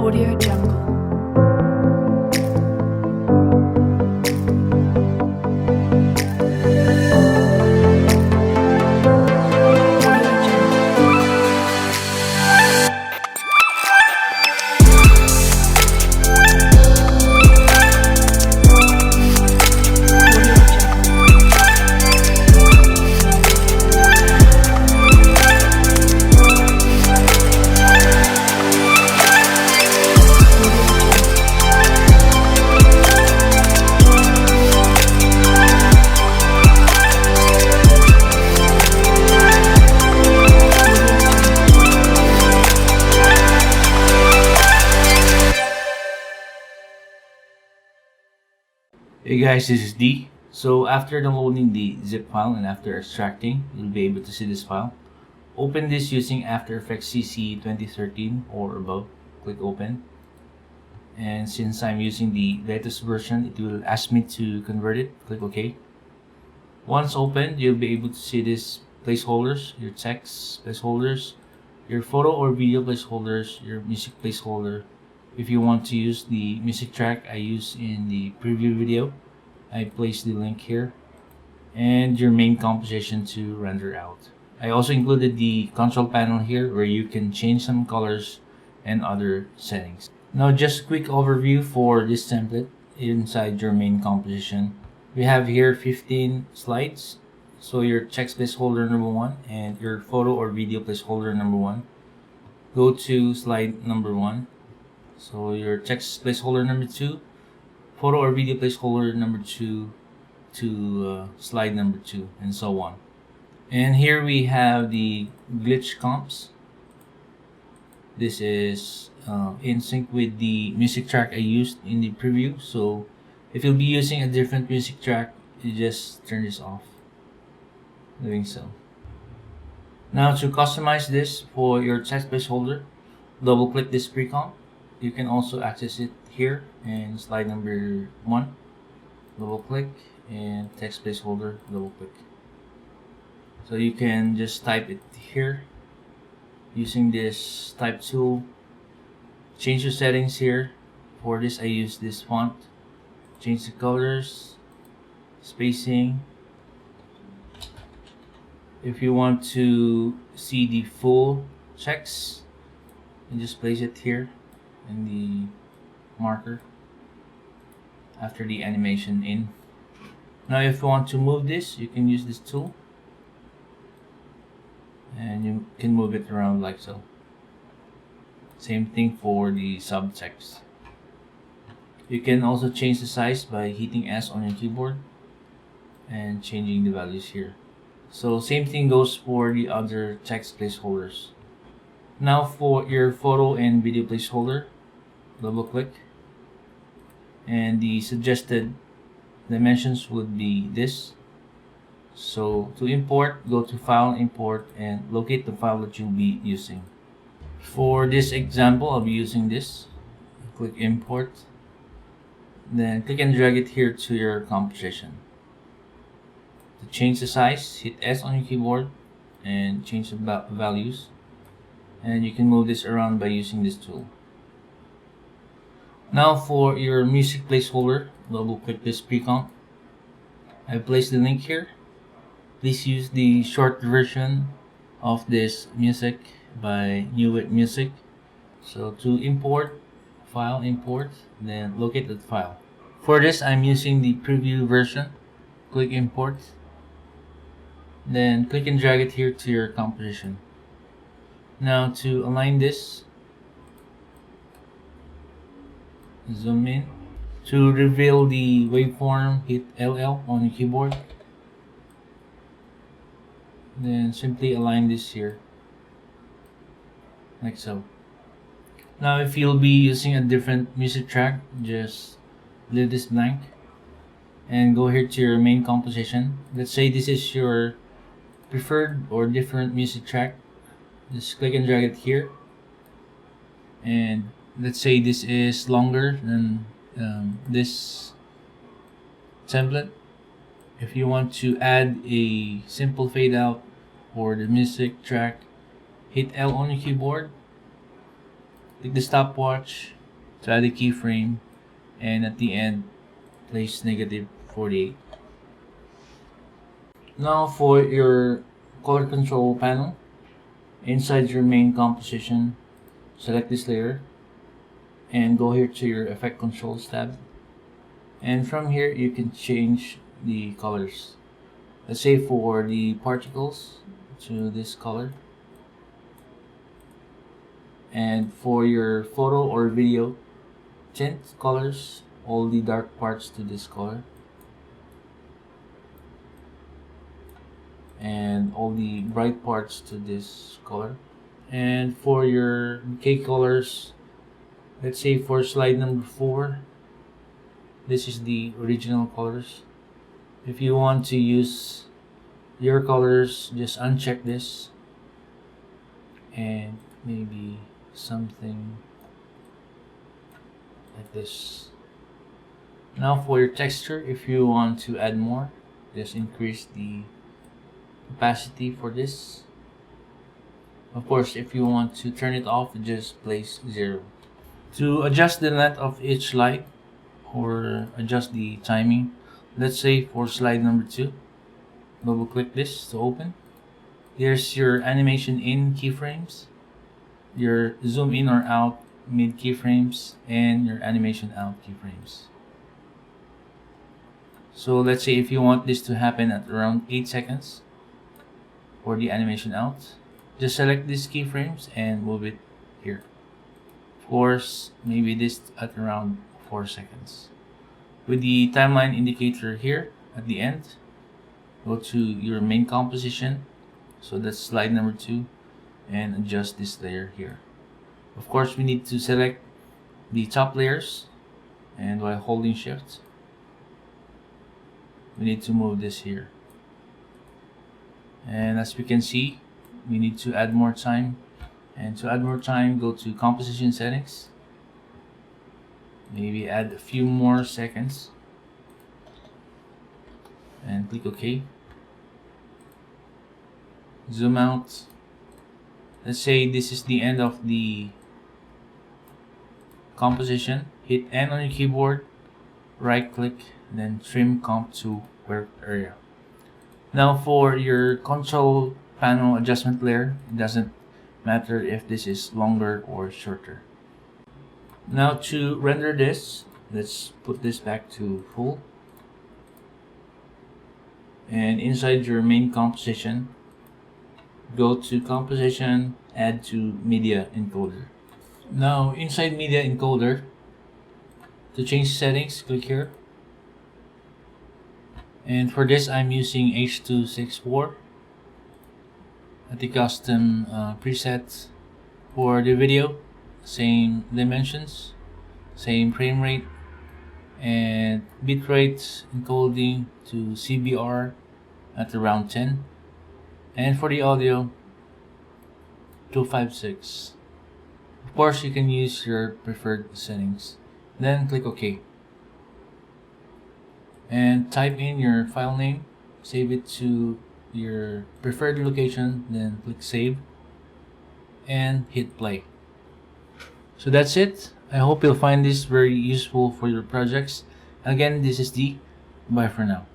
Audio Jungle. Hey guys, this is D. So after downloading the zip file and after extracting, you'll be able to see this file. Open this using After Effects CC 2013 or above. Click open. And since I'm using the latest version, it will ask me to convert it. Click OK. Once opened, you'll be able to see these placeholders, your text placeholders, your photo or video placeholders, your music placeholder. If you want to use the music track I use in the preview video, I place the link here, and your main composition to render out. I also included the control panel here where you can change some colors and other settings. Now just a quick overview for this template inside your main composition. We have here 15 slides. So your text placeholder number 1 and your photo or video placeholder number 1. Go to slide number 1. So your text placeholder number 2, photo or video placeholder number 2 to slide number 2, and so on. And here we have the glitch comps. This is in sync with the music track I used in the preview. So if you'll be using a different music track, you just turn this off. Doing so. Now to customize this for your text placeholder, double click this pre-comp. You can also access it here in slide number 1. Double click and text placeholder, double click. So you can just type it here using this type tool. Change your settings here. For this I use this font. Change the colors, spacing. If you want to see the full text, you just place it here in the marker after the animation in. Now if you want to move this, you can use this tool and you can move it around like so. Same thing for the subtext. You can also change the size by hitting S on your keyboard and changing the values here. So same thing goes for the other text placeholders. Now for your photo and video placeholder, double click, and the suggested dimensions would be this. So to import, go to File, Import, and locate the file that you'll be using. For this example, I'll be using this. Click Import, then click and drag it here to your composition. To change the size, hit S on your keyboard and change the values, and you can move this around by using this tool. Now for your music placeholder, double click this pre-comp. I placed the link here. Please use the short version of this music by New Music. So to import, File, Import, then locate that file. For this I'm using the preview version. Click Import, then click and drag it here to your composition. Now to align this, zoom in. To reveal the waveform, hit LL on your keyboard. Then simply align this here, like so. Now if you'll be using a different music track, just leave this blank and go here to your main composition. Let's say this is your preferred or different music track. Just click and drag it here, and let's say this is longer than this template. If you want to add a simple fade out for the music track, hit L on your keyboard, click the stopwatch, to add a keyframe, and at the end place -48. Now for your color control panel, inside your main composition, select this layer and go here to your effect controls tab, and from here you can change the colors. Let's say for the particles to this color, and for your photo or video tint colors, all the dark parts to this color, and all the bright parts to this color. And for your bouquet colors, let's say for slide number 4, this is the original colors. If you want to use your colors, just uncheck this and maybe something like this. Now for your texture, if you want to add more, just increase the opacity for this. Of course, if you want to turn it off, just place 0. To adjust the length of each slide or adjust the timing, let's say for slide number 2, double click this to open. Here's your animation in keyframes, your zoom in or out mid keyframes, and your animation out keyframes. So let's say if you want this to happen at around 8 seconds for the animation out, just select these keyframes and move it here. Of course, maybe this at around 4 seconds. With the timeline indicator here at the end, go to your main composition, so that's slide number 2, and adjust this layer here. Of course, we need to select the top layers, and while holding shift, we need to move this here. And as we can see, we need to add more time, and to add more time, go to composition settings, maybe add a few more seconds, and click OK. Zoom out. Let's say this is the end of the composition. Hit N on your keyboard, right click, then trim comp to work area. Now for your control panel adjustment layer, it doesn't matter if this is longer or shorter. Now to render this, let's put this back to full, and inside your main composition, go to composition, add to media encoder. Now inside media encoder, to change settings, click here, and for this I'm using H.264 at the custom preset. For the video, same dimensions, same frame rate, and bitrate encoding to CBR at around 10, and for the audio 256. Of course, you can use your preferred settings. Then click OK, and type in your file name, save it to your preferred location, then click save and hit play. So that's it. I hope you'll find this very useful for your projects. Again, this is D. Bye for now.